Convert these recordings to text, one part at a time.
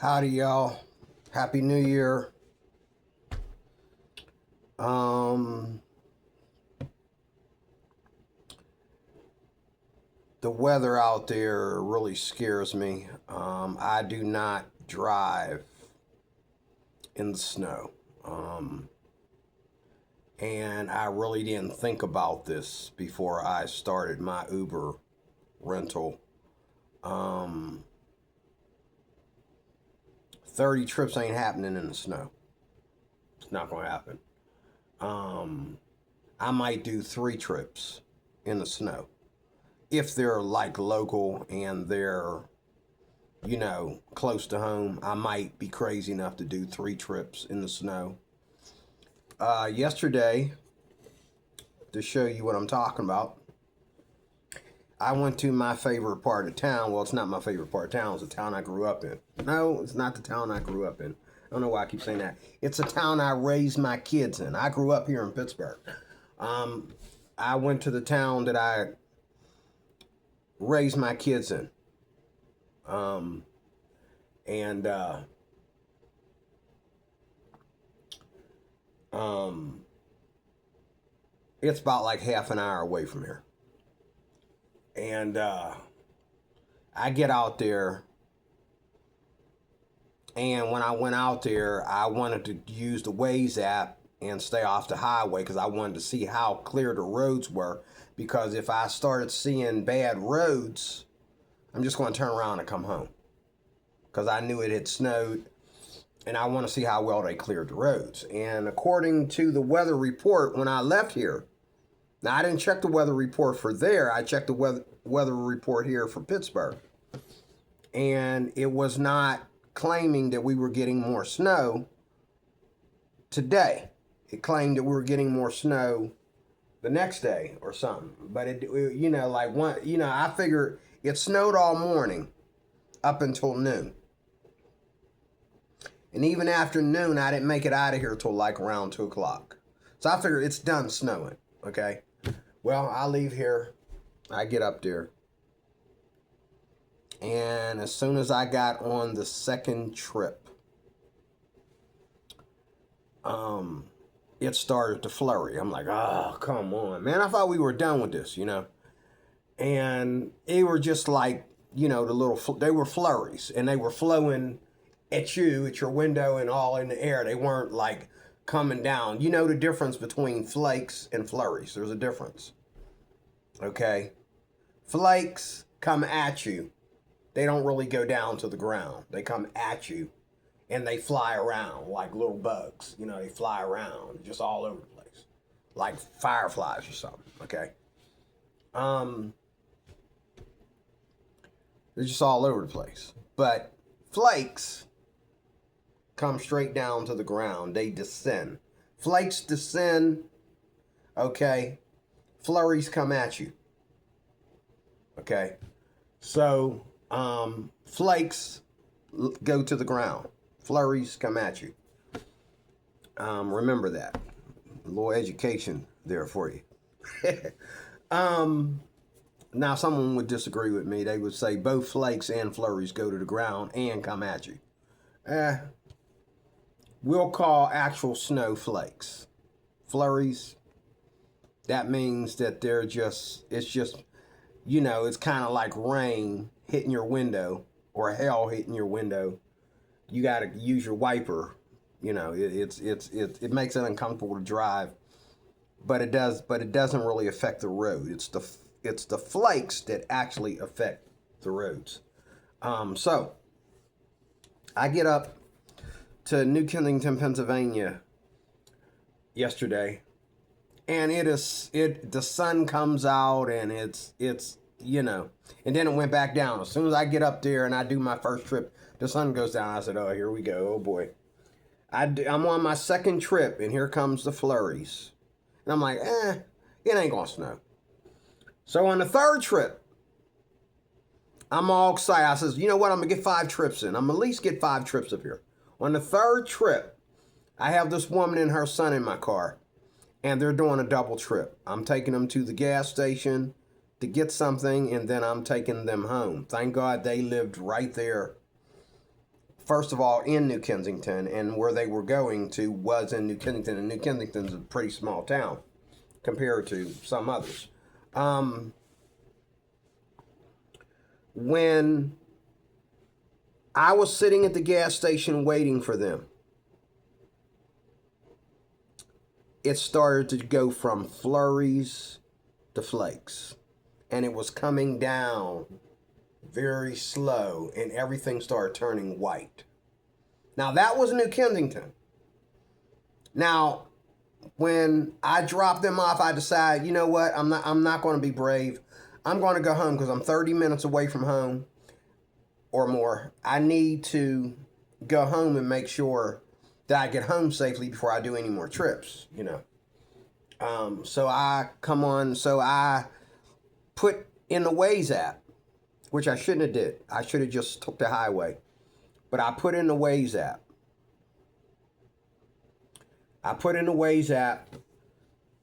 Howdy, y'all. Happy New Year. The weather out there really scares me. I do not drive in the snow. And I really didn't think about this before I started my Uber rental. 30 trips ain't happening in the snow. It's not going to happen. I might do 3 trips in the snow. If they're like local and they're, close to home, I might be crazy enough to do 3 trips in the snow. Yesterday, to show you what I'm talking about, I went to my favorite part of town. Well, it's not my favorite part of town. It's the town I grew up in. No, it's not the town I grew up in. I don't know why I keep saying that. It's the town I raised my kids in. I grew up here in Pittsburgh. I went to the town that I raised my kids in. And it's about like half an hour away from here. And I get out there, and when I went out there, I wanted to use the Waze app and stay off the highway because I wanted to see how clear the roads were. Because if I started seeing bad roads, I'm just going to turn around and come home. Because I knew it had snowed, and I want to see how well they cleared the roads. And according to the weather report, when I left here, now, I didn't check the weather report for there. I checked the weather report here for Pittsburgh. And it was not claiming that we were getting more snow today. It claimed that we were getting more snow the next day or something. But, I figured it snowed all morning up until noon. And even after noon, I didn't make it out of here till like around 2 o'clock. So I figured it's done snowing, okay? Well, I leave here, I get up there, and as soon as I got on the second trip, it started to flurry. I'm like, oh, come on, man. I thought we were done with this, And they were just like, they were flurries, and they were flowing at you, at your window, and all in the air. They weren't like coming down. You know the difference between flakes and flurries. There's a difference. Okay? Flakes come at you. They don't really go down to the ground. They come at you and they fly around like little bugs. They fly around just all over the place. Like fireflies or something. Okay? They're just all over the place. But flakes come straight down to the ground. They descend. Flakes descend, okay? Flurries come at you, okay? So, flakes go to the ground. Flurries come at you. Remember that. A little education there for you. Now, someone would disagree with me. They would say both flakes and flurries go to the ground and come at you. We'll call actual snow flakes. Flurries, that means that it's just, it's kind of like rain hitting your window or hail hitting your window. You got to use your wiper. It makes it uncomfortable to drive, but it doesn't really affect the road. It's the flakes that actually affect the roads. So I get up to New Kensington, Pennsylvania yesterday, and the sun comes out, and it's and then it went back down. As soon as I get up there and I do my first trip, the sun goes down. I said, oh, here we go. Oh boy. I'm on my second trip, and here comes the flurries. And I'm like, it ain't gonna snow. So on the third trip, I'm all excited. I says, you know what? I'm gonna get 5 trips in. I'm gonna at least get 5 trips up here. On the third trip, I have this woman and her son in my car, and they're doing a double trip. I'm taking them to the gas station to get something, and then I'm taking them home. Thank God they lived right there first of all, in New Kensington, and where they were going to was in New Kensington, and New Kensington's a pretty small town compared to some others. When I was sitting at the gas station waiting for them, it started to go from flurries to flakes, and it was coming down very slow, and everything started turning white. Now that was New Kensington. Now, when I dropped them off, I decided, you know what? I'm not going to be brave. I'm going to go home because I'm 30 minutes away from home or more. I need to go home and make sure that I get home safely before I do any more trips, you know. So I put in the Waze app, which I shouldn't have did. I should have just took the highway. But I put in the Waze app.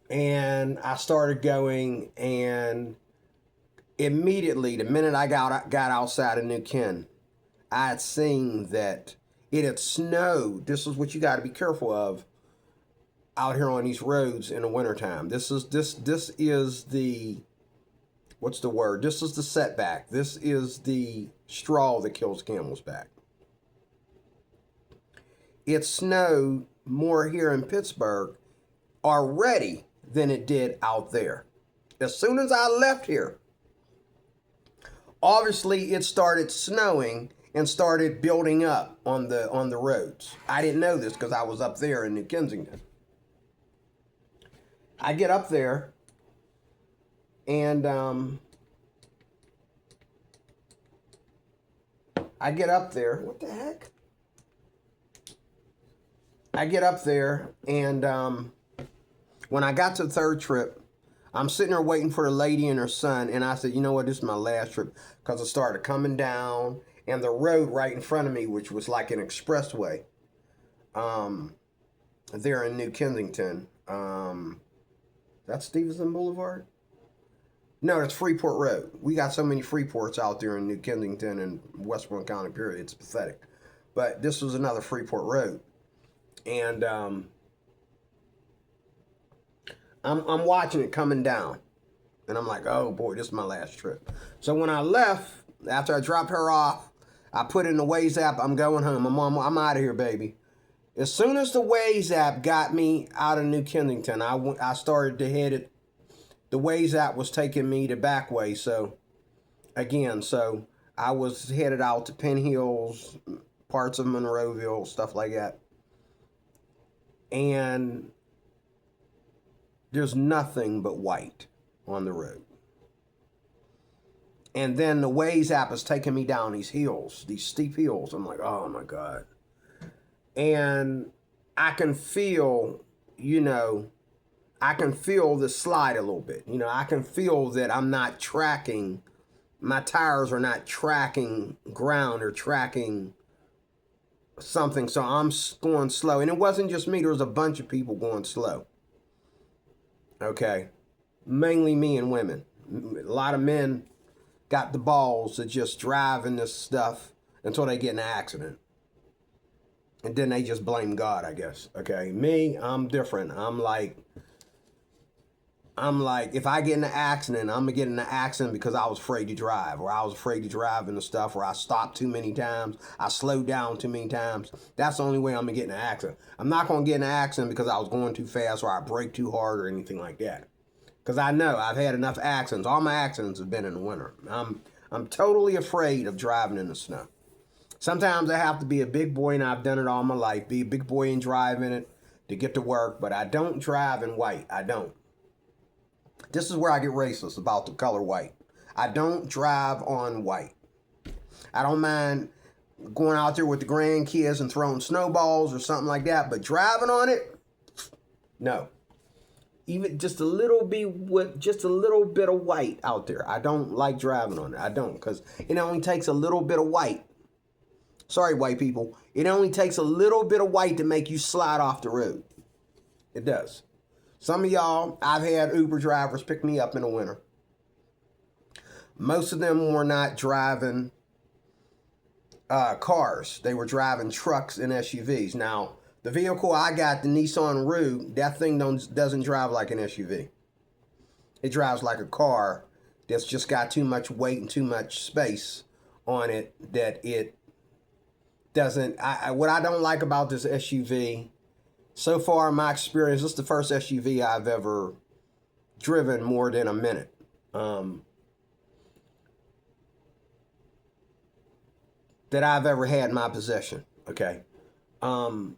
And I started going, and immediately, the minute I got outside of New Ken, I had seen that it had snowed. This is what you got to be careful of out here on these roads in the wintertime. This is the, what's the word? This is the setback. This is the straw that kills camel's back. It snowed more here in Pittsburgh already than it did out there. As soon as I left here, obviously it started snowing and started building up on the roads. I didn't know this because I was up there in New Kensington. I get up there, and I get up there. What the heck? I get up there, and when I got to the third trip, I'm sitting there waiting for the lady and her son, and I said, you know what, this is my last trip, because it started coming down, and the road right in front of me, which was like an expressway, there in New Kensington, that's Stevenson Boulevard? No, it's Freeport Road. We got so many Freeports out there in New Kensington and Westmoreland County, period. It's pathetic. But this was another Freeport Road. And I'm watching it coming down. And I'm like, oh boy, this is my last trip. So when I left, after I dropped her off, I put in the Waze app, I'm going home. I'm out of here, baby. As soon as the Waze app got me out of New Kensington, I started to head it. The Waze app was taking me the back way. So I was headed out to Penn Hills, parts of Monroeville, stuff like that. And there's nothing but white on the road. And then the Waze app is taking me down these hills, these steep hills. I'm like, oh my God. And I can feel, I can feel the slide a little bit. I can feel that I'm not tracking, my tires are not tracking ground or tracking something. So I'm going slow. And it wasn't just me. There was a bunch of people going slow. Okay. Mainly me and women. A lot of men got the balls to just drive in this stuff until they get in an accident. And then they just blame God, I guess. Okay. Me, I'm different. I'm like, if I get in an accident, I'm going to get in an accident because I was afraid to drive, or I was afraid to drive in the stuff, or I stopped too many times, I slowed down too many times. That's the only way I'm going to get in an accident. I'm not going to get in an accident because I was going too fast or I braked too hard or anything like that. Because I know I've had enough accidents. All my accidents have been in the winter. I'm totally afraid of driving in the snow. Sometimes I have to be a big boy, and I've done it all my life. Be a big boy and drive in it to get to work, but I don't drive in white. I don't. This is where I get racist about the color white. I don't drive on white. I don't mind going out there with the grandkids and throwing snowballs or something like that, but driving on it, no. Even just a little bit of white out there. I don't like driving on it. I don't, because it only takes a little bit of white. Sorry, white people. It only takes a little bit of white to make you slide off the road. It does. Some of y'all, I've had Uber drivers pick me up in the winter. Most of them were not driving cars. They were driving trucks and SUVs. Now, the vehicle I got, the Nissan Rogue, that thing doesn't drive like an SUV. It drives like a car that's just got too much weight and too much space on it that it doesn't. What I don't like about this SUV, so far in my experience, this is the first SUV I've ever driven more than a minute. That I've ever had in my possession. Okay. I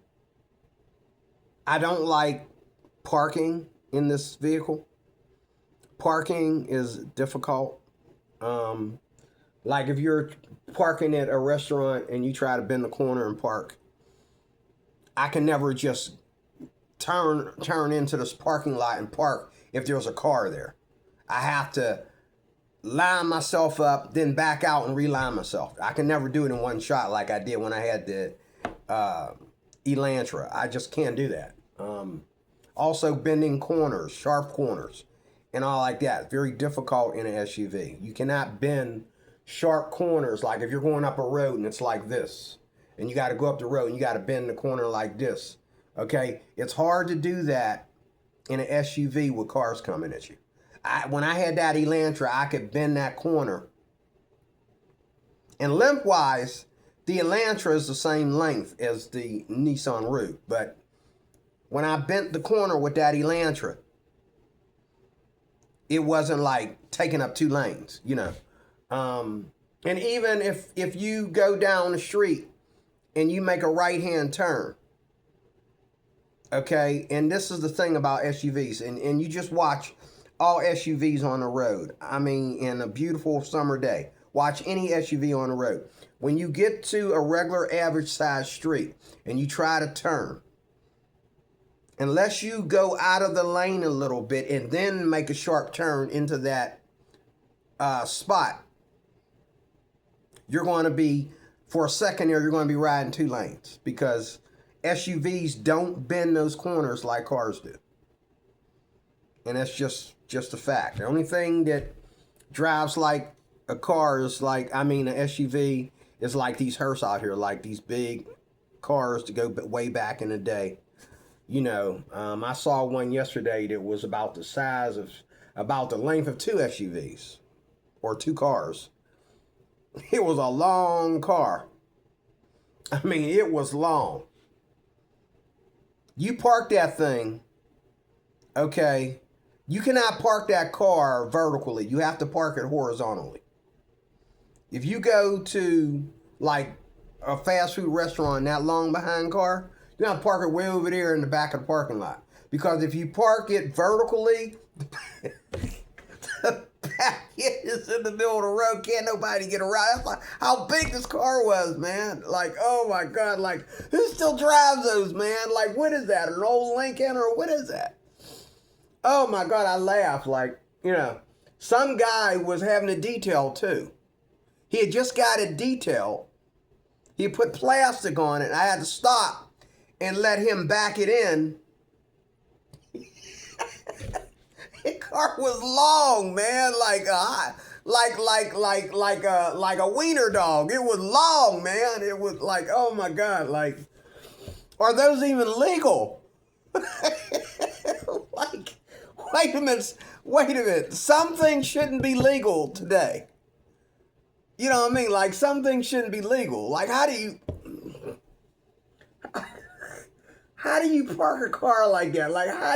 don't like parking in this vehicle. Parking is difficult. Like if you're parking at a restaurant and you try to bend the corner and park, I can never just turn into this parking lot and park if there's a car there. I have to line myself up, then back out and reline myself. I can never do it in one shot like I did when I had the Elantra. I just can't do that. Also bending corners, sharp corners, and all like that. Very difficult in an SUV. You cannot bend sharp corners like if you're going up a road and it's like this. And you got to go up the road and you got to bend the corner like this. Okay? It's hard to do that in an SUV with cars coming at you. When I had that Elantra, I could bend that corner. And length-wise, the Elantra is the same length as the Nissan Rogue. But when I bent the corner with that Elantra, it wasn't like taking up 2 lanes, you know. And even if you go down the street and you make a right-hand turn, okay, and this is the thing about SUVs, and you just watch all SUVs on the road. I mean, in a beautiful summer day, watch any SUV on the road. When you get to a regular average size street and you try to turn, unless you go out of the lane a little bit and then make a sharp turn into that spot, you're going to be, for a second there, you're going to be riding 2 lanes because SUVs don't bend those corners like cars do. And that's just a fact. The only thing that drives like a car is an SUV is like these Hertz out here, like these big cars to go way back in the day. You know, I saw one yesterday that was about the length of 2 SUVs or 2 cars. It was a long car. I mean, it was long. You park that thing, okay, you cannot park that car vertically. You have to park it horizontally. If you go to like a fast food restaurant, that long behind car, you have to park it way over there in the back of the parking lot. Because if you park it vertically, the back end is in the middle of the road. Can't nobody get around. That's like how big this car was, man. Like, oh my God. Like, who still drives those, man? Like, what is that? An old Lincoln or what is that? Oh my God, I laughed. Like, you know, some guy was having a detail too. He had just got it detailed. He put plastic on it. I had to stop and let him back it in. The car was long, man, like a wiener dog. It was long, man. It was like, oh my God, like, are those even legal? Like, wait a minute. Some things shouldn't be legal today. You know what I mean? Like, some things shouldn't be legal. Like, how do you park a car like that? Like, how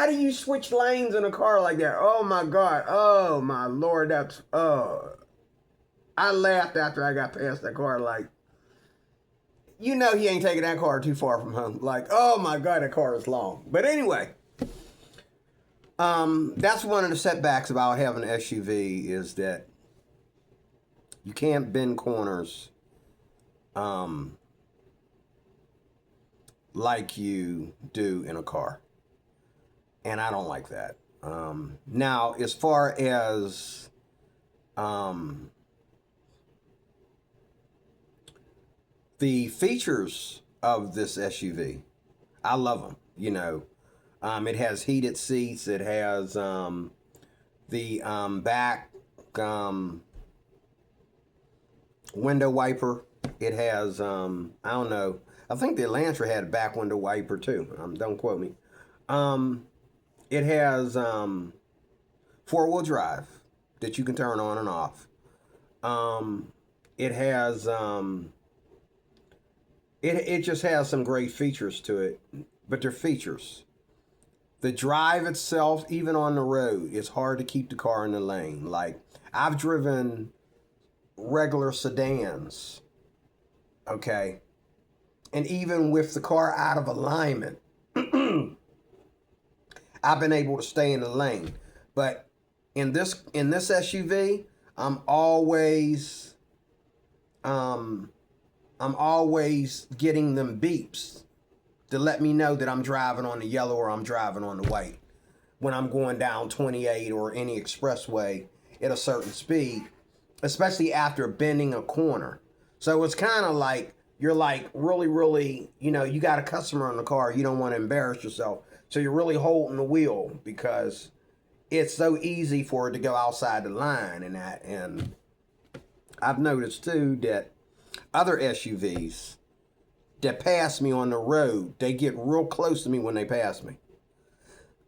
do you switch lanes in a car like that? Oh my God. Oh my Lord. I laughed after I got past that car. Like, you know, he ain't taking that car too far from home. Like, oh my God, that car is long. But anyway, that's one of the setbacks about having an SUV is that you can't bend corners, like you do in a car. And I don't like that. Now, as far as the features of this SUV, I love them. You know, it has heated seats. It has the back window wiper. It has, I don't know. I think the Elantra had a back window wiper too. Don't quote me. It has four-wheel drive that you can turn on and off. It has it just has some great features to it, but they're features. The drive itself, even on the road, it's hard to keep the car in the lane. Like, I've driven regular sedans, okay, and even with the car out of alignment, I've been able to stay in the lane. But in this SUV, I'm always getting them beeps to let me know that I'm driving on the yellow or I'm driving on the white when I'm going down 28 or any expressway at a certain speed, especially after bending a corner. So it's kind of like you're like really, you got a customer in the car, you don't want to embarrass yourself. So you're really holding the wheel because it's so easy for it to go outside the line and that. And I've noticed too that other SUVs that pass me on the road, they get real close to me when they pass me.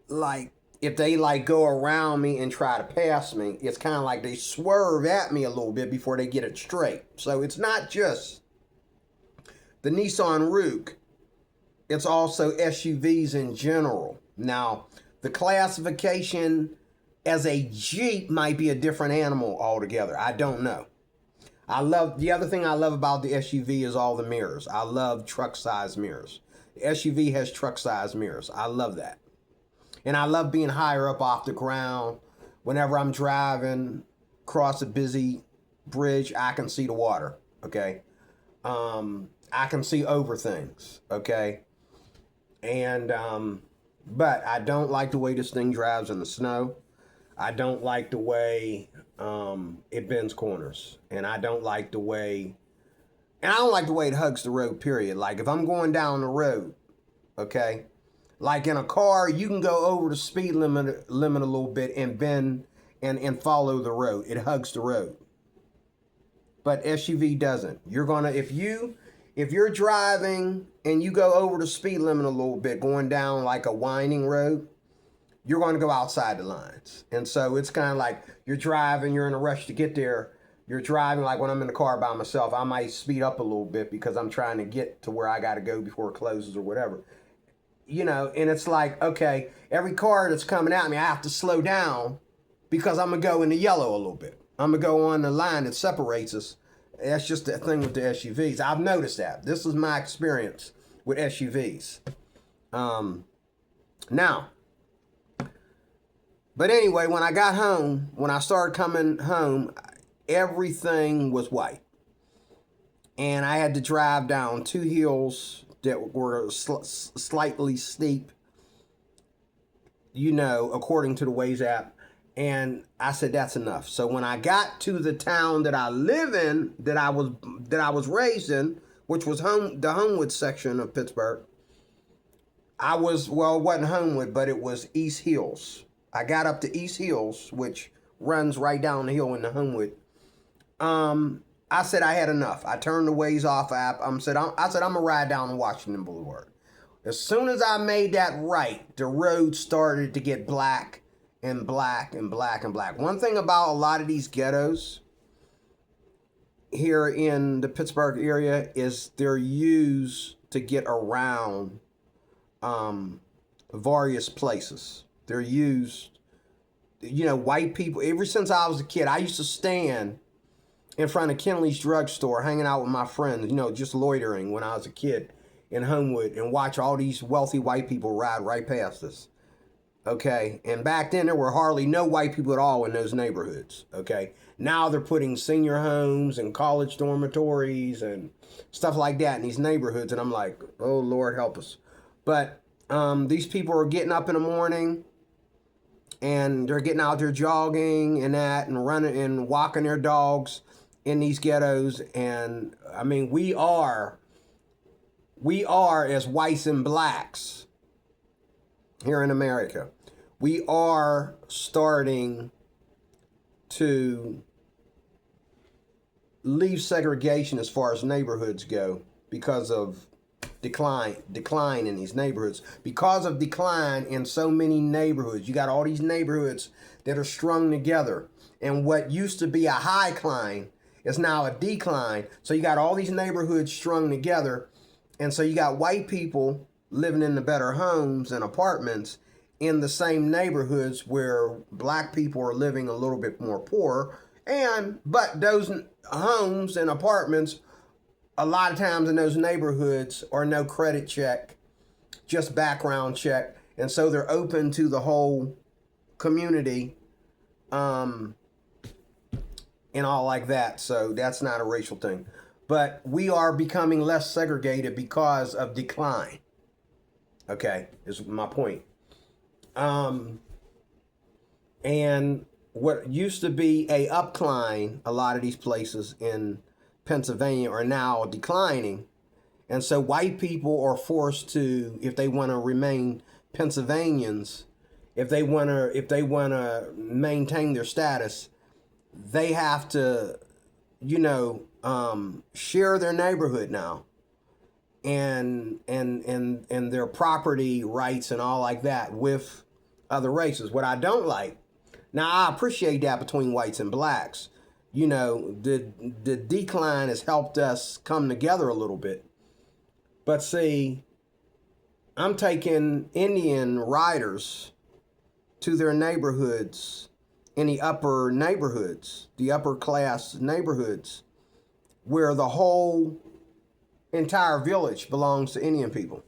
Like, if they like go around me and try to pass me, it's kind of like they swerve at me a little bit before they get it straight. So it's not just the Nissan Rogue, it's also SUVs in general. Now, the classification as a Jeep might be a different animal altogether. I don't know. The other thing I love about the SUV is all the mirrors. I love truck size mirrors. The SUV has truck size mirrors. I love that. And I love being higher up off the ground. Whenever I'm driving across a busy bridge, I can see the water, okay? I can see over things, okay? And, but I don't like the way this thing drives in the snow. I don't like the way it bends corners. And I don't like the way it hugs the road, period. Like, if I'm going down the road, okay? Like in a car, you can go over the speed limit a little bit and bend and follow the road. It hugs the road. But SUV doesn't. You're gonna, if you're driving and you go over the speed limit a little bit, going down like a winding road, you're going to go outside the lines. And so it's kind of like you're driving, you're in a rush to get there. You're driving, like when I'm in the car by myself, I might speed up a little bit because I'm trying to get to where I got to go before it closes or whatever. And it's like, okay, every car that's coming at me, I have to slow down because I'm going to go in the yellow a little bit. I'm going to go on the line that separates us. That's just the thing with the SUVs. I've noticed that. This is my experience with SUVs. Now, but anyway, when I got home, when I started coming home, everything was white. And I had to drive down two hills that were slightly steep, according to the Waze app. And I said, that's enough. So when I got to the town that I live in, that I was raised in, which was the Homewood section of Pittsburgh, it wasn't Homewood, but it was East Hills. I got up to East Hills, which runs right down the hill in the Homewood. I said I had enough. I turned the Waze off app. I said I'm gonna ride down to Washington Boulevard. As soon as I made that right, the road started to get black and black and black and black. One thing about a lot of these ghettos here in the Pittsburgh area is they're used to get around various places. They're used, white people. Ever since I was a kid, I used to stand in front of Kenley's drugstore, hanging out with my friends, just loitering when I was a kid in Homewood, and watch all these wealthy white people ride right past us. Okay, and back then there were hardly no white people at all in those neighborhoods. Okay, now they're putting senior homes and college dormitories and stuff like that in these neighborhoods, and I'm like, oh Lord help us. But these people are getting up in the morning and they're getting out there jogging and that and running and walking their dogs in these ghettos. And I mean, we are as whites and blacks here in America, we are starting to leave segregation as far as neighborhoods go because of decline in these neighborhoods. Because of decline in so many neighborhoods, you got all these neighborhoods that are strung together, and what used to be a high climb is now a decline. So you got all these neighborhoods strung together, and so you got white people living in the better homes and apartments in the same neighborhoods where black people are living a little bit more poor. But those homes and apartments, a lot of times in those neighborhoods, are no credit check, just background check. And so they're open to the whole community and all like that. So that's not a racial thing. But we are becoming less segregated because of decline. Okay, is my point. And what used to be a upcline, a lot of these places in Pennsylvania are now declining. And so white people are forced to, if they want to remain Pennsylvanians, if they want to maintain their status, they have to, share their neighborhood now, and their property rights and all like that with other races. What I don't like, now I appreciate that between whites and blacks. The decline has helped us come together a little bit. But see, I'm taking Indian riders to their neighborhoods, in the upper neighborhoods, the upper class neighborhoods, where the whole entire village belongs to Indian people.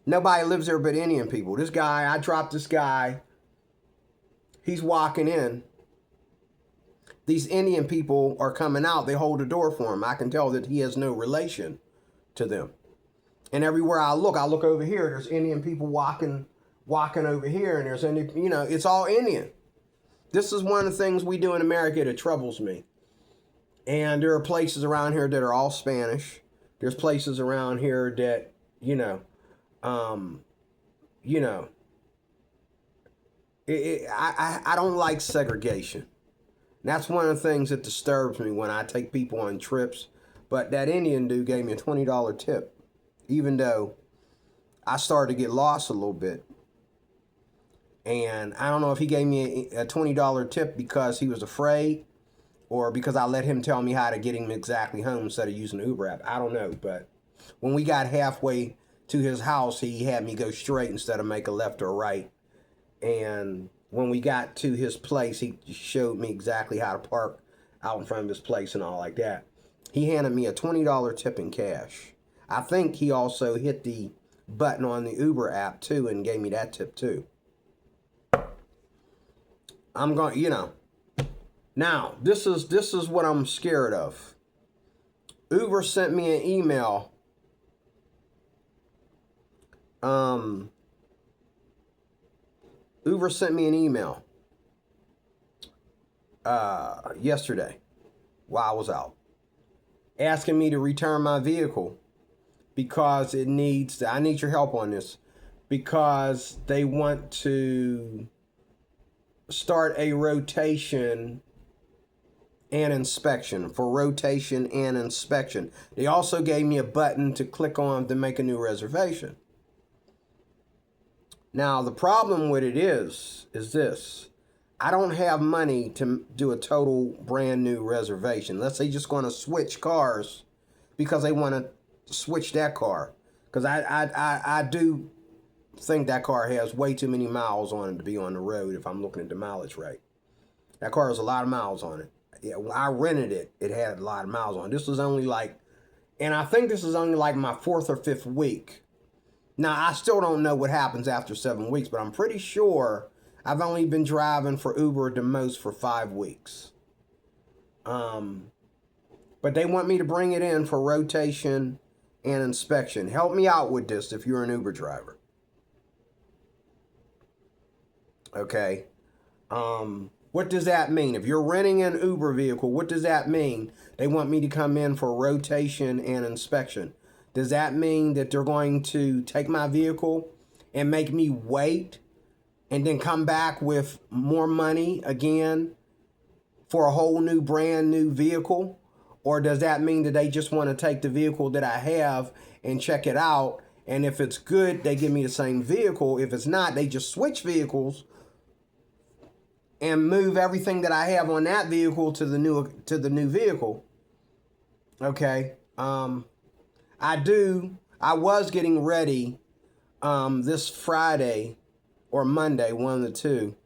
Nobody lives there but Indian people. This guy, I dropped this guy, he's walking in. These Indian people are coming out. They hold the door for him. I can tell that he has no relation to them. And everywhere I look over here, there's Indian people walking over here, and there's it's all Indian. This is one of the things we do in America that troubles me. And there are places around here that are all Spanish. There's places around here that, I don't like segregation. And that's one of the things that disturbs me when I take people on trips. But that Indian dude gave me a $20 tip, even though I started to get lost a little bit. And I don't know if he gave me a $20 tip because he was afraid, or because I let him tell me how to get him exactly home instead of using the Uber app. I don't know. But when we got halfway to his house, he had me go straight instead of make a left or right. And when we got to his place, he showed me exactly how to park out in front of his place and all like that. He handed me a $20 tip in cash. I think he also hit the button on the Uber app too and gave me that tip too. I'm going, Now, this is what I'm scared of. Uber sent me an email. Uber sent me an email yesterday while I was out, asking me to return my vehicle because I need your help on this, because they want to start a rotation and inspection. For rotation and inspection, they also gave me a button to click on to make a new reservation. Now, the problem with it is this. I don't have money to do a total brand new reservation. Let's say just going to switch cars because they want to switch that car. Because I do think that car has way too many miles on it to be on the road if I'm looking at the mileage rate. That car has a lot of miles on it. Yeah, when I rented it, it had a lot of miles on it. This was only like my 4th or 5th week. Now, I still don't know what happens after 7 weeks, but I'm pretty sure I've only been driving for Uber the most for 5 weeks. But they want me to bring it in for rotation and inspection. Help me out with this if you're an Uber driver. Okay. What does that mean? If you're renting an Uber vehicle, what does that mean? They want me to come in for rotation and inspection. Does that mean that they're going to take my vehicle and make me wait and then come back with more money again for a whole new brand new vehicle? Or does that mean that they just want to take the vehicle that I have and check it out? And if it's good, they give me the same vehicle. If it's not, they just switch vehicles and move everything that I have on that vehicle to the new vehicle. Okay. I was getting ready this Friday or Monday, one of the two,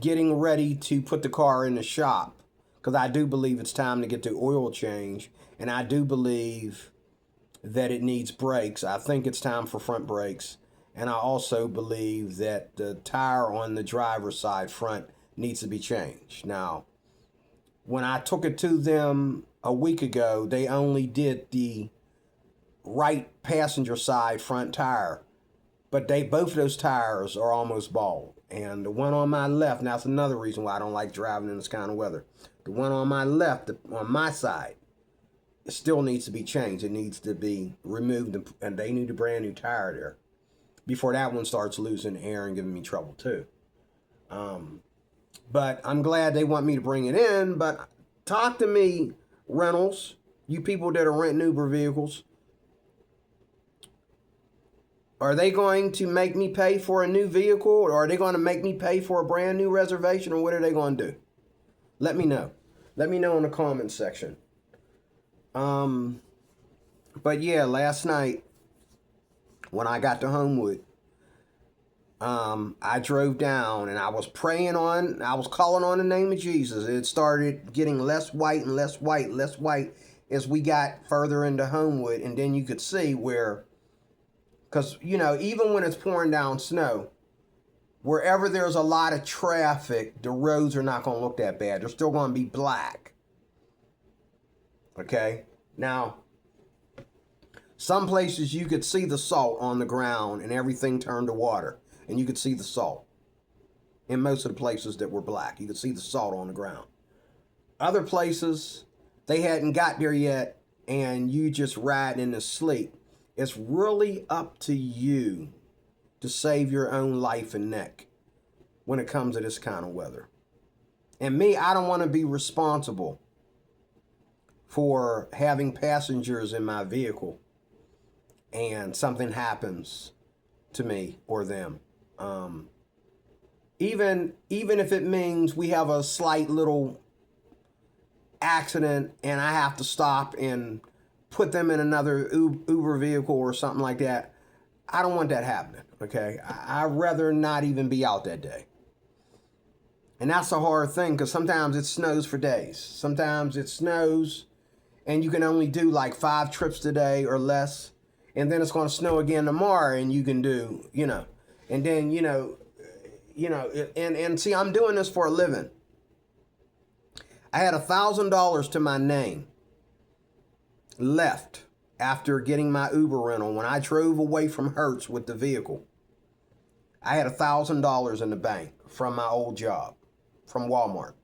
getting ready to put the car in the shop, because I do believe it's time to get the oil change, and I do believe that it needs brakes. I think it's time for front brakes, and I also believe that the tire on the driver's side front needs to be changed. Now, when I took it to them a week ago, they only did the right passenger side front tire, but both of those tires are almost bald. And the one on my left, and that's another reason why I don't like driving in this kind of weather. The one on my left, on my side, it still needs to be changed. It needs to be removed, and they need a brand new tire there before that one starts losing air and giving me trouble too. But I'm glad they want me to bring it in. But talk to me, rentals, you people that are renting Uber vehicles. Are they going to make me pay for a new vehicle, or are they going to make me pay for a brand new reservation, or what are they going to do? Let me know. Let me know in the comments section. But yeah, last night when I got to Homewood, I drove down and I was calling on the name of Jesus. It started getting less white and less white, less white as we got further into Homewood. And then you could see where, because, you know, even when it's pouring down snow, wherever there's a lot of traffic, the roads are not going to look that bad. They're still going to be black. Okay? Now, some places you could see the salt on the ground and everything turned to water. And you could see the salt. In most of the places that were black, you could see the salt on the ground. Other places, they hadn't got there yet, and you just riding in the sleet. It's really up to you to save your own life and neck when it comes to this kind of weather. And me, I don't want to be responsible for having passengers in my vehicle and something happens to me or them. Even if it means we have a slight little accident and I have to stop and put them in another Uber vehicle or something like that, I don't want that happening, okay? I'd rather not even be out that day. And that's a hard thing, because sometimes it snows for days. Sometimes it snows and you can only do like 5 trips today or less. And then it's going to snow again tomorrow and you can do, you know. And then, and see, I'm doing this for a living. I had $1,000 to my name left after getting my Uber rental. When I drove away from Hertz with the vehicle, I had $1,000 in the bank from my old job, from Walmart.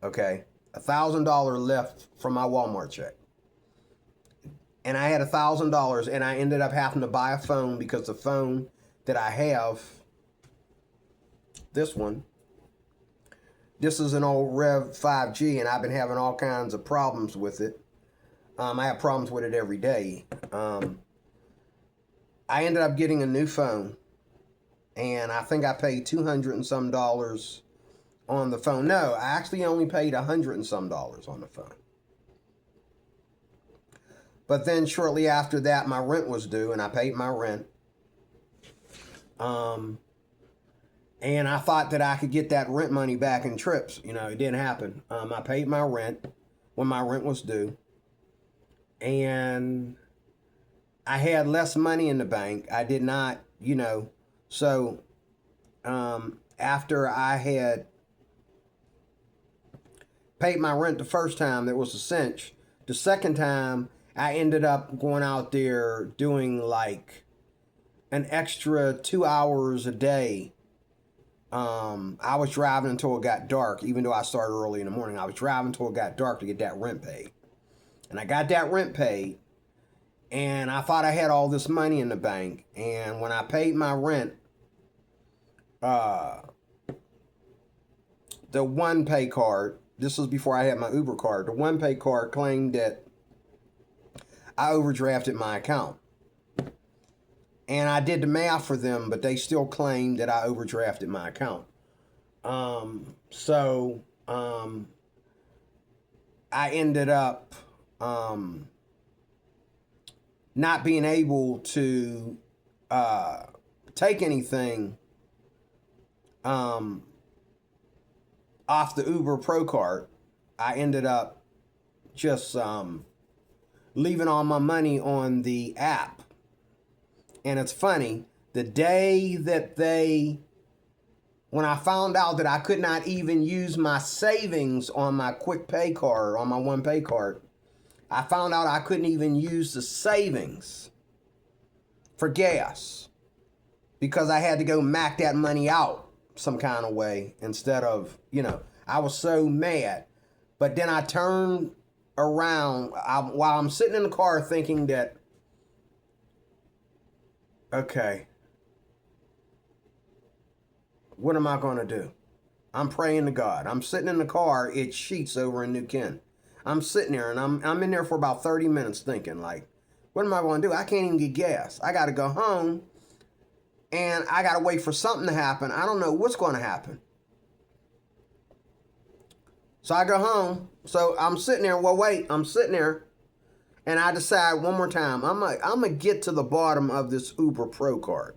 Okay? $1,000 left from my Walmart check. And I had $1,000, and I ended up having to buy a phone, because the phone that I have, this one, this is an old Rev 5G, and I've been having all kinds of problems with it. I have problems with it every day. I ended up getting a new phone, and I think I paid $200 and some on the phone. No, I actually only paid $100 and some on the phone. But then shortly after that, my rent was due, and I paid my rent. And I thought that I could get that rent money back in trips. You know, it didn't happen. I paid my rent when my rent was due. And I had less money in the bank. I did not, so after I had paid my rent the first time, that was a cinch. The second time, I ended up going out there doing like an extra 2 hours a day. I was driving until it got dark, even though I started early in the morning. I was driving until it got dark to get that rent paid. And I got that rent paid, and I thought I had all this money in the bank. And when I paid my rent, the one pay card, This was before I had my Uber card. The OnePay card claimed that I overdrafted my account. And I did the math for them, but they still claimed that I overdrafted my account. So I ended up not being able to take anything off the Uber Pro card. I ended up just leaving all my money on the app. And it's funny, the day that when I found out that I could not even use my savings on my quick pay card, on my OnePay card, I found out I couldn't even use the savings for gas because I had to go mac that money out some kind of way instead of, I was so mad. But then I turned around while I'm sitting in the car thinking that, okay, what am I going to do? I'm praying to God. I'm sitting in the car. It's Sheets over in New Kent. I'm sitting there, and I'm in there for about 30 minutes thinking, like, what am I going to do? I can't even get gas. I got to go home, and I got to wait for something to happen. I don't know what's going to happen. So I go home. So I'm sitting there. Well, wait. I'm sitting there, and I decide one more time, I'm going to get to the bottom of this Uber Pro card.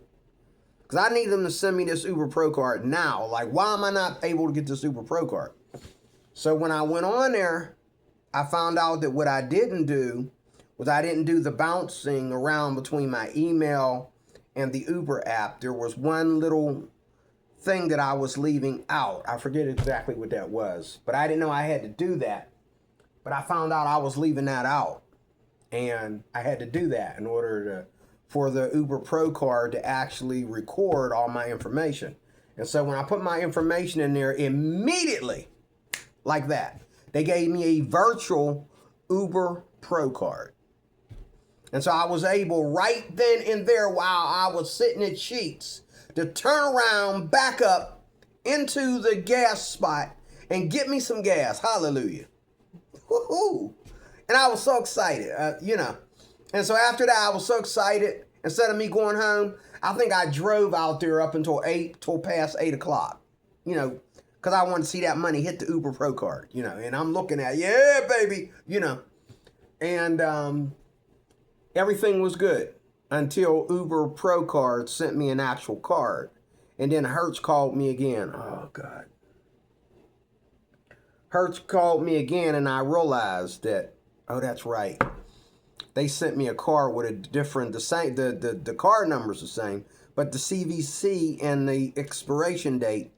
Because I need them to send me this Uber Pro card now. Like, why am I not able to get this Uber Pro card? So when I went on there, I found out that what I didn't do was I didn't do the bouncing around between my email and the Uber app. There was one little thing that I was leaving out. I forget exactly what that was. But I didn't know I had to do that. But I found out I was leaving that out. And I had to do that in order for the Uber Pro card to actually record all my information. And so when I put my information in there, immediately, like that, they gave me a virtual Uber Pro card. And so I was able right then and there while I was sitting at Sheets to turn around, back up into the gas spot and get me some gas. Hallelujah. Woohoo. And I was so excited, And so after that, I was so excited. Instead of me going home, I think I drove out there up until past 8 o'clock, because I wanted to see that money hit the Uber Pro card, and I'm looking at, yeah, baby, and everything was good until Uber Pro card sent me an actual card. And then Hertz called me again. Oh, God. Hertz called me again, and I realized that, oh, that's right. They sent me a card with the card number's the same, but the CVC and the expiration date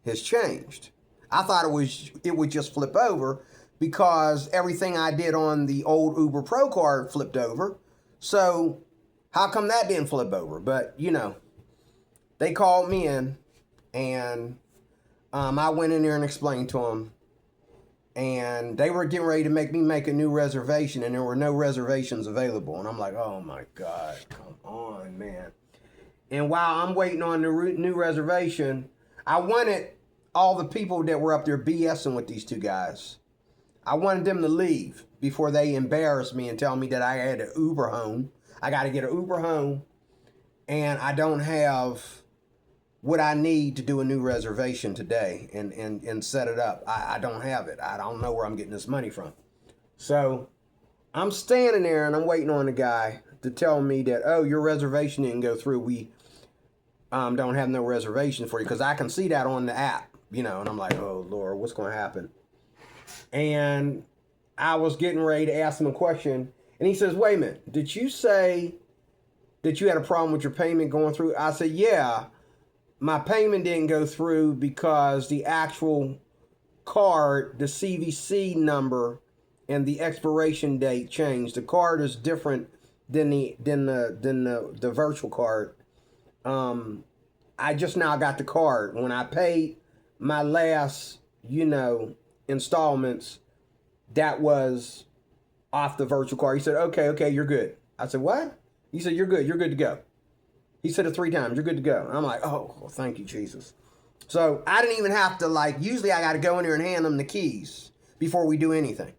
has changed. I thought it would just flip over because everything I did on the old Uber Pro card flipped over. So how come that didn't flip over? But, they called me in, and I went in there and explained to them. And they were getting ready to make me make a new reservation, and there were no reservations available. And I'm like, oh, my God, come on, man. And while I'm waiting on the new reservation, I wanted all the people that were up there BSing with these two guys, I wanted them to leave before they embarrass me and tell me that I had an Uber home. I got to get an Uber home, and I don't have what I need to do a new reservation today and set it up. I don't have it. I don't know where I'm getting this money from. So I'm standing there and I'm waiting on the guy to tell me that, oh, your reservation didn't go through. We don't have no reservation for you, because I can see that on the app, and I'm like, oh, Lord, what's going to happen? And I was getting ready to ask him a question, and he says, wait a minute, did you say that you had a problem with your payment going through? I said, yeah. My payment didn't go through because the actual card, the CVC number, and the expiration date changed. The card is different than the virtual card. I just now got the card. When I paid my last, installments, that was off the virtual card. He said, okay, you're good. I said, what? He said, you're good to go. He said it 3 times. You're good to go. And I'm like, oh, well, thank you, Jesus. So I didn't even have to, like, usually I got to go in there and hand them the keys before we do anything.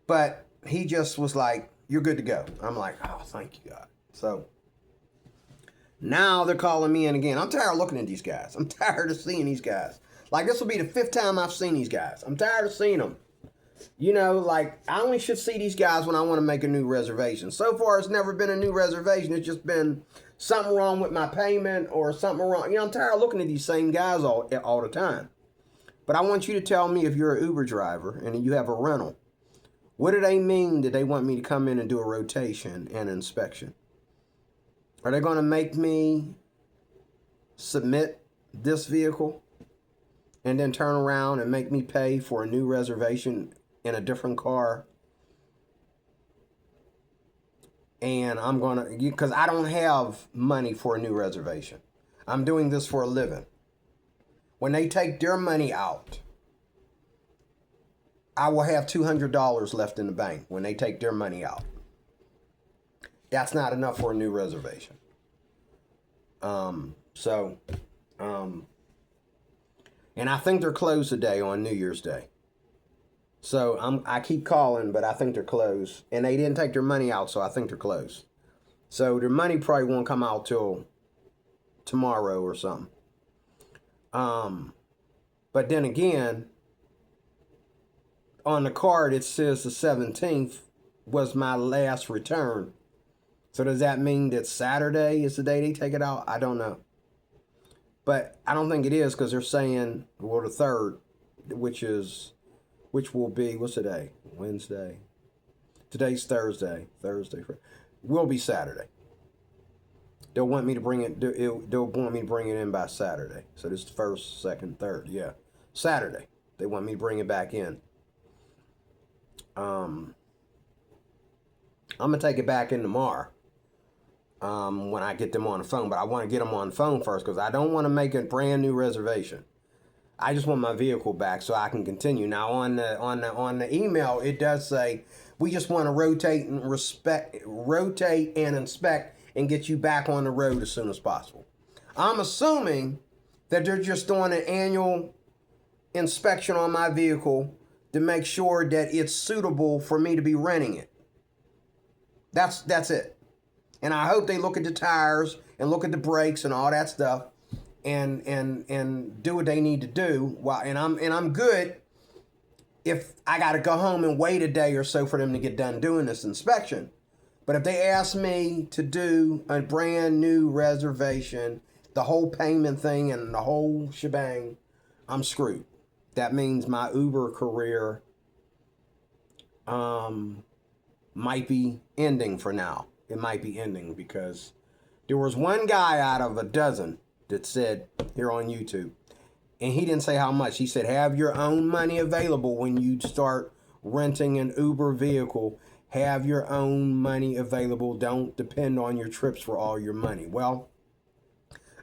But he just was like, you're good to go. I'm like, oh, thank you, God. So now they're calling me in again. I'm tired of looking at these guys. I'm tired of seeing these guys. Like, this will be the 5th time I've seen these guys. I'm tired of seeing them. You know, like, I only should see these guys when I want to make a new reservation. So far, it's never been a new reservation. It's just been something wrong with my payment or something wrong. You know, I'm tired of looking at these same guys all the time. But I want you to tell me, if you're an Uber driver and you have a rental, what do they mean that they want me to come in and do a rotation and inspection? Are they going to make me submit this vehicle and then turn around and make me pay for a new reservation in a different car? And I'm going to, because I don't have money for a new reservation. I'm doing this for a living. When they take their money out, I will have $200 left in the bank when they take their money out. That's not enough for a new reservation. And I think they're closed today on New Year's Day. So I keep calling, but I think they're closed. And they didn't take their money out, so I think they're closed. So their money probably won't come out till tomorrow or something. But then again, on the card it says the 17th was my last return. So does that mean that Saturday is the day they take it out? I don't know. But I don't think it is, because they're saying, well, the 3rd, which will be, what's today? Wednesday. Today's Thursday. Will be Saturday. They'll want me to bring it. They'll want me to bring it in by Saturday. So this is 1st, 2nd, 3rd. Yeah, Saturday. They want me to bring it back in. I'm gonna take it back in tomorrow. When I get them on the phone, but I want to get them on the phone first, because I don't want to make a brand new reservation. I just want my vehicle back so I can continue. Now on the email, it does say we just want to rotate and inspect and get you back on the road as soon as possible. I'm assuming that they're just doing an annual inspection on my vehicle to make sure that it's suitable for me to be renting it. That's it. And I hope they look at the tires and look at the brakes and all that stuff, and do what they need to do. And I'm good if I got to go home and wait a day or so for them to get done doing this inspection. But if they ask me to do a brand new reservation, the whole payment thing and the whole shebang, I'm screwed. That means my Uber career might be ending for now. It might be ending, because there was one guy out of a dozen that said here on YouTube, and he didn't say how much. He said, have your own money available when you start renting an Uber vehicle. Have your own money available. Don't depend on your trips for all your money. Well,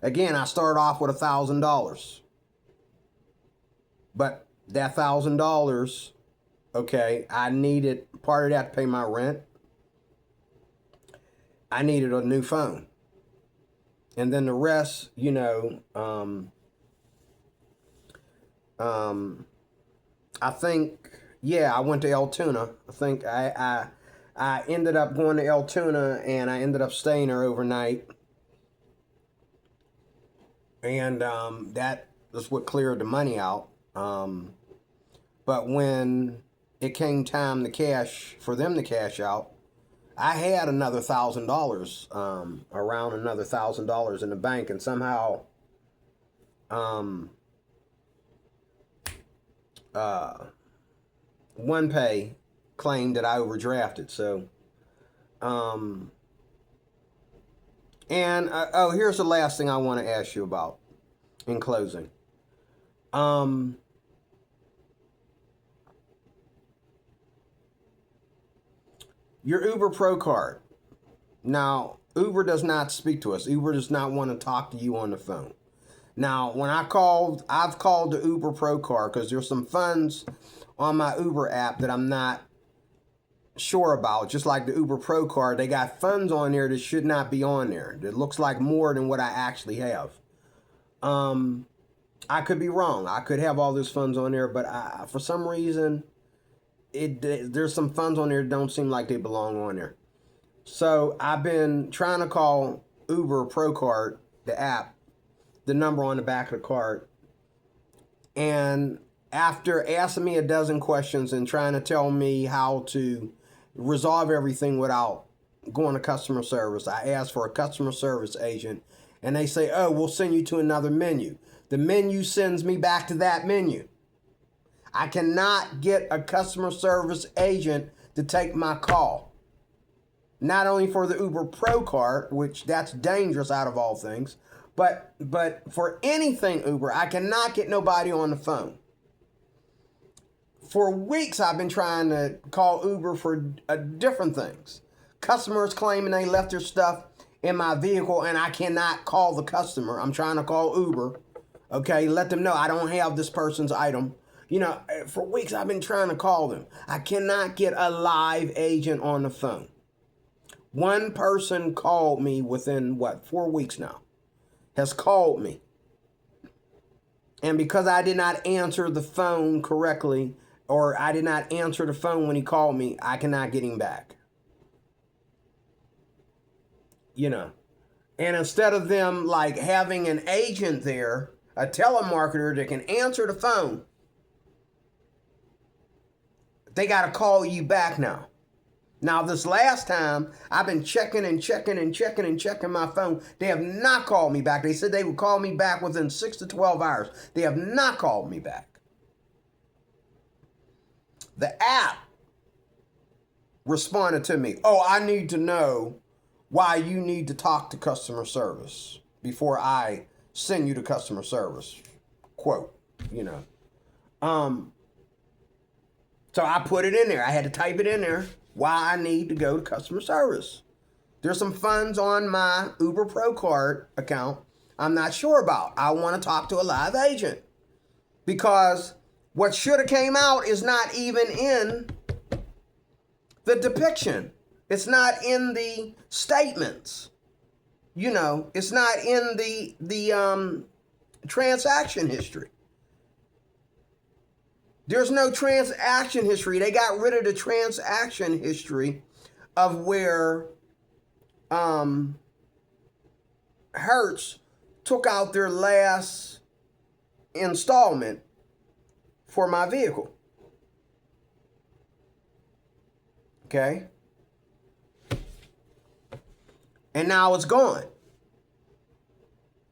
again, I started off with $1,000. But that $1,000, okay, I needed part of that to pay my rent. I needed a new phone. And then the rest, you know, I think, yeah, I went to Altoona. I think I ended up going to Altoona, and I ended up staying there overnight. And that was what cleared the money out. But when it came time for them to cash out, I had another $1,000, around another $1,000 in the bank, and somehow, OnePay claimed that I overdrafted. So, here's the last thing I want to ask you about in closing. Your Uber Pro card. Now, Uber does not speak to us. Uber does not want to talk to you on the phone. Now, when I've called the Uber Pro card, because there's some funds on my Uber app that I'm not sure about. Just like the Uber Pro card, they got funds on there that should not be on there. That looks like more than what I actually have. I could be wrong. I could have all those funds on there, but for some reason, there's some funds on there that don't seem like they belong on there. So I've been trying to call Uber Pro Card, the app, the number on the back of the card. And after asking me a dozen questions and trying to tell me how to resolve everything without going to customer service, I asked for a customer service agent, and they say, oh, we'll send you to another menu. The menu sends me back to that menu. I cannot get a customer service agent to take my call. Not only for the Uber Pro card, which that's dangerous out of all things, but for anything Uber, I cannot get nobody on the phone. For weeks, I've been trying to call Uber for different things. Customers claiming they left their stuff in my vehicle and I cannot call the customer. I'm trying to call Uber. Okay, let them know I don't have this person's item. You know, for weeks I've been trying to call them. I cannot get a live agent on the phone. One person called me within, 4 weeks now, has called me. And because I did not answer the phone correctly, or I did not answer the phone when he called me, I cannot get him back. You know, and instead of them like having an agent there, a telemarketer that can answer the phone, they got to call you back now. Now, this last time, I've been checking my phone. They have not called me back. They said they would call me back within 6 to 12 hours. They have not called me back. The app responded to me. Oh, I need to know why you need to talk to customer service before I send you to customer service. Quote, you know. So I put it in there. I had to type it in there. Why I need to go to customer service. There's some funds on my Uber Pro card account I'm not sure about. I want to talk to a live agent. Because what should have came out is not even in the depiction. It's not in the statements. You know, it's not in the transaction history. There's no transaction history. They got rid of the transaction history of where Hertz took out their last installment for my vehicle. Okay? And now it's gone.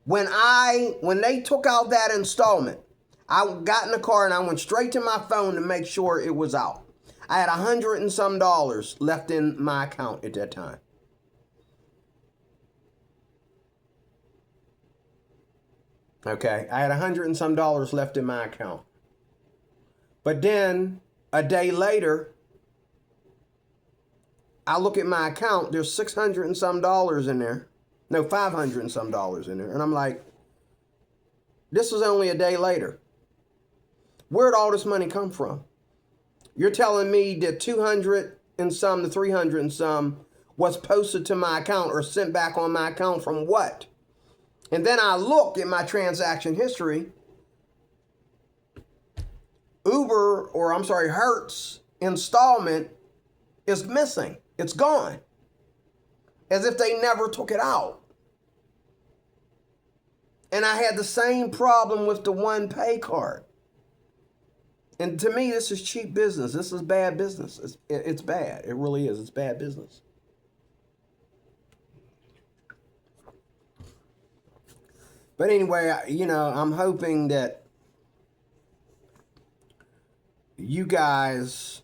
When they took out that installment, I got in the car and I went straight to my phone to make sure it was out. I had $100 and some left in my account at that time. Okay, I had $100 and some left in my account. But then a day later, I look at my account, there's $600 and some in there. No, $500 and some in there. And I'm like, this was only a day later. Where'd all this money come from? You're telling me that 200 and some to 300 and some was posted to my account or sent back on my account from what? And then I look at my transaction history. Hertz installment is missing. It's gone. As if they never took it out. And I had the same problem with the One Pay card. And to me, this is cheap business. This is bad business. It's bad. It really is. It's bad business. But anyway, you know, I'm hoping that you guys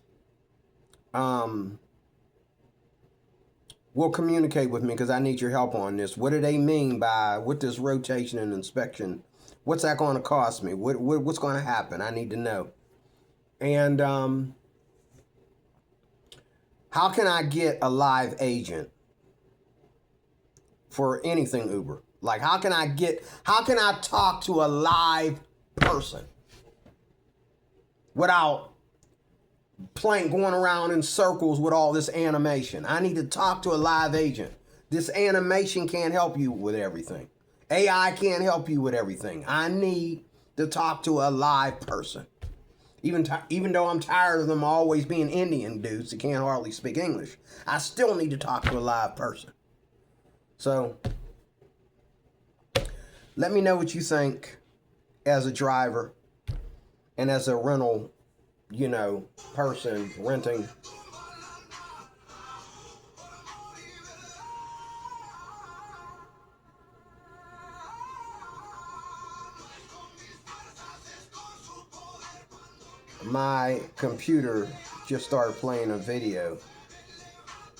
will communicate with me because I need your help on this. What do they mean by with this rotation and inspection? What's that going to cost me? What's going to happen? I need to know. And how can I get a live agent for anything Uber? Like, how can I talk to a live person without going around in circles with all this animation? I need to talk to a live agent. This animation can't help you with everything. AI can't help you with everything. I need to talk to a live person. Even though I'm tired of them always being Indian dudes that can't hardly speak English, I still need to talk to a live person. So, let me know what you think as a driver and as a rental, person renting. My computer just started playing a video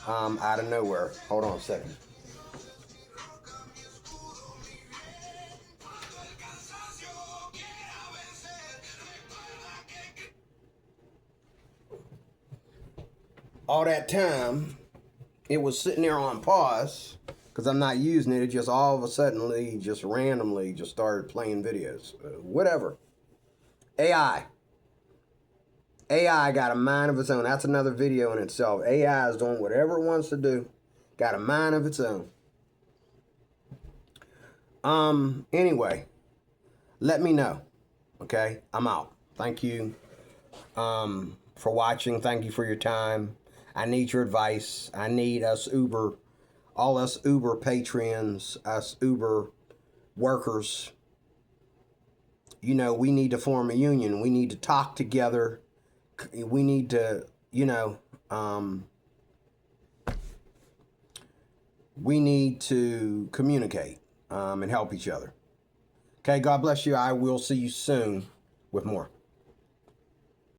out of nowhere. Hold on a second. All that time, it was sitting there on pause because I'm not using it. It just all of a sudden, just randomly, just started playing videos. Whatever. AI got a mind of its own. That's another video in itself. AI is doing whatever it wants to do. Got a mind of its own. Anyway, let me know. Okay? I'm out. Thank you for watching. Thank you for your time. I need your advice. I need all us Uber patrons, us Uber workers. We need to form a union. We need to talk together. We need to, we need to communicate and help each other. Okay, God bless you. I will see you soon with more.